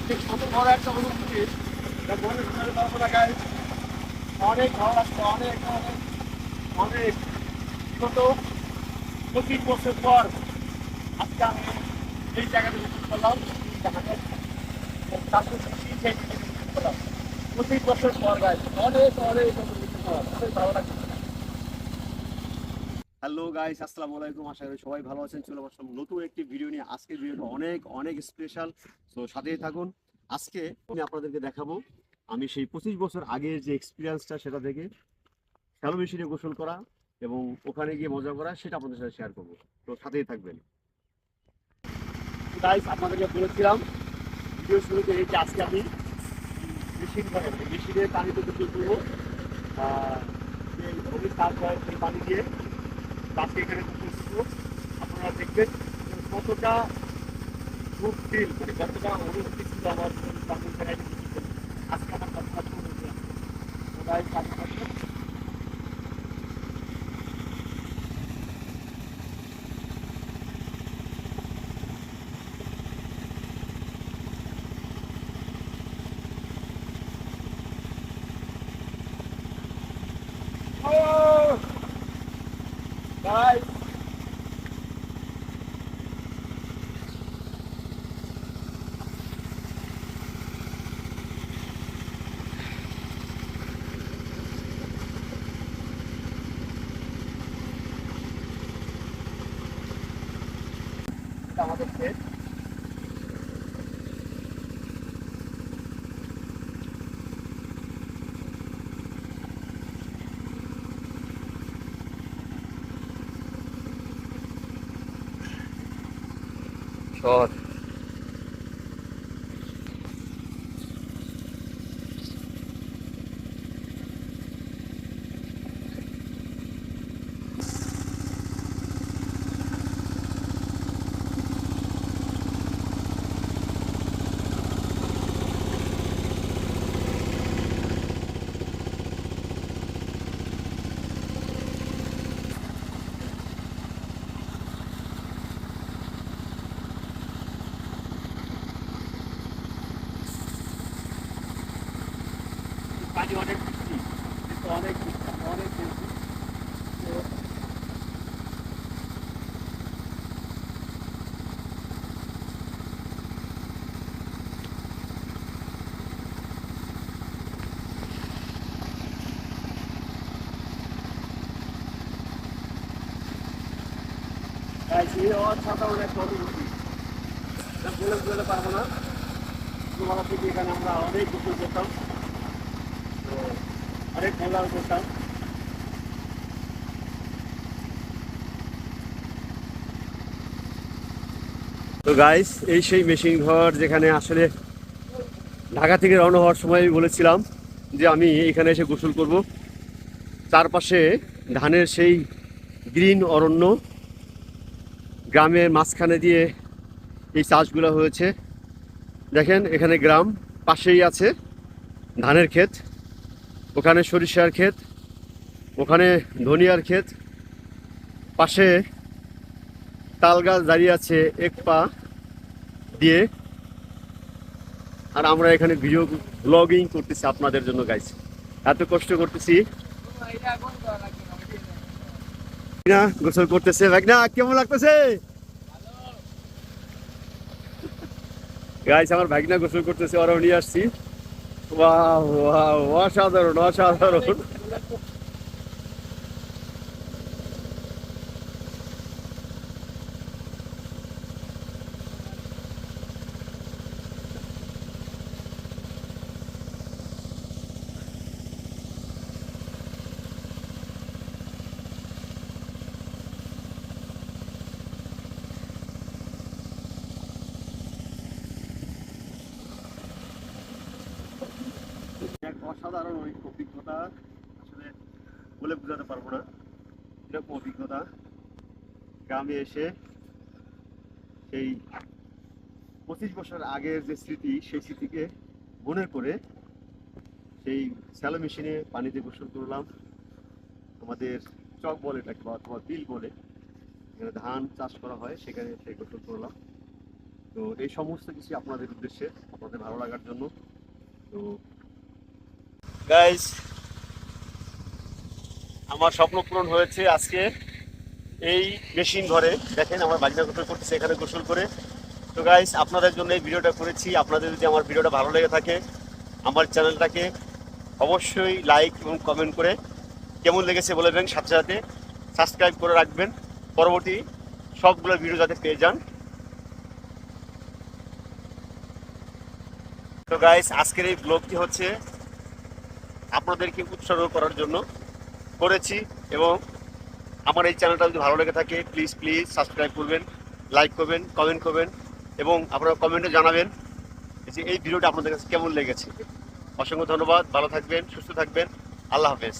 ঠিক কত বড় একটা অনুভূতি এটা বলে বোঝাতে পারবো না গাইস। অনেক ভালো লাগছে, অনেক অনেক অনেক। বিগত 25 বছর পর আজকে আমি এই জায়গাতে ভিজিট করলাম। চারশো সেই জায়গাতে ভিজিট করলাম 25 বছর পর গাইস। অনেক অনেক অনেক ভালো লাগছে। হ্যালো গাইস, আসসালামু আলাইকুম। আশা করি সবাই ভালো আছেন। চলে আসলাম নতুন একটি ভিডিও নিয়ে। আজকের ভিডিওটা অনেক অনেক স্পেশাল, তো সাথেই থাকুন। আজকে আমি আপনাদেরকে দেখাবো আমি সেই 25 বছর আগের যে এক্সপিরিয়েন্সটা, সেটা থেকে শ্যালো মেশিনে গোসল করা এবং ওখানে গিয়ে মজা করা, সেটা আপনাদের সাথে শেয়ার করবো। তো সাথেই থাকবেন গাইস। আপনাদেরকে বলেছিলাম ভিডিও শুরুতে এই যে আজকে আমি মেশিনের পানিতে গোসল করবো। যে চাষ হয় সেই পানি দিয়ে আজকে এখানে গোসল করবো। আপনারা দেখবেন কতটা খুব ফিল, মানে কতটা অনুভূতি ছিল আমার আজকে আমার কথা সবাই সাথে থাকবেন। Guys, আমাদের ক্ষেত। শহর পানি অনেক বৃষ্টি, কিন্তু অনেক বৃষ্টি, অনেক বৃষ্টি। তো এই অসাধারণ একটা অনুভূতি, এটা বলে বলে পারবো না। ছোটবেলা থেকে এখানে আমরা অনেক গোসল করতাম, তো অনেক মজাও করতাম। তো গাইস, এই সেই মেশিন ঘর যেখানে আসলে ঢাকা থেকে রওনা হওয়ার সময় আমি বলেছিলাম যে আমি এখানে এসে গোসল করব। চারপাশে ধানের সেই গ্রিন অরণ্য, গ্রামের মাঝখানে দিয়ে এই চাষগুলো হয়েছে। দেখেন এখানে গ্রাম, পাশেই আছে ধানের ক্ষেত, ওখানে সরিষার ক্ষেত, ওখানে ধনিয়ার ক্ষেত, পাশে তাল গাছ দাঁড়িয়ে আছে এক পা দিয়ে। আর আমরা এখানে ভিডিও ব্লগিং করতেছি আপনাদের জন্য গাইস, এত কষ্ট করতেছি না। গোসল করতেছে ভাগনা, কেমন লাগতেছে গাইস? আমার ভাগনা গোসল করতেছে, ওরাও নিয়ে আসছি। ওয়াও ওয়াও, অসাধারণ অসাধারণ। এক অসাধারণ ওই অভিজ্ঞতা, আসলে বলে বোঝাতে পারবো না এরকম অভিজ্ঞতা। গ্রামে এসে সেই 25 বছর আগের যে স্মৃতি, সেই স্মৃতিকে মনে করে সেই স্যালো মেশিনে পানিতে গোসল করলাম। আমাদের চক বলে এটাকে, বা অথবা বিল বলে, এখানে ধান চাষ করা হয়, সেখানে সেই গোসল করলাম। তো এই সমস্ত কিছু আপনাদের উদ্দেশ্যে, আপনাদের ভালো লাগার জন্য। তো গাইস, আমার স্বপ্ন পূরণ হয়েছে আজকে এই মেশিন ঘরে। দেখেন আমার বাগিনা গোসল করতেছে এখানে গোসল করে। তো গাইস, আপনাদের জন্য এই ভিডিওটা করেছি। আপনাদের যদি আমার ভিডিওটা ভালো লেগে থাকে, আমার চ্যানেলটাকে অবশ্যই লাইক এবং কমেন্ট করে কেমন লেগেছে বলবেন, সাথে সাথে সাবস্ক্রাইব করে রাখবেন পরবর্তী সবগুলো ভিডিও যাতে পেয়ে যান। তো গাইস, আজকের এই ব্লগটি হচ্ছে আপনাদেরকে উৎসর্গ করার জন্য করেছি, এবং আমার এই চ্যানেলটা যদি ভালো লেগে থাকে প্লিজ প্লিজ সাবস্ক্রাইব করবেন, লাইক করবেন, কমেন্ট করবেন, এবং আপনারা কমেন্টে জানাবেন যে এই ভিডিওটা আপনাদের কাছে কেমন লেগেছে। অসংখ্য ধন্যবাদ, ভালো থাকবেন, সুস্থ থাকবেন, আল্লাহ হাফেজ।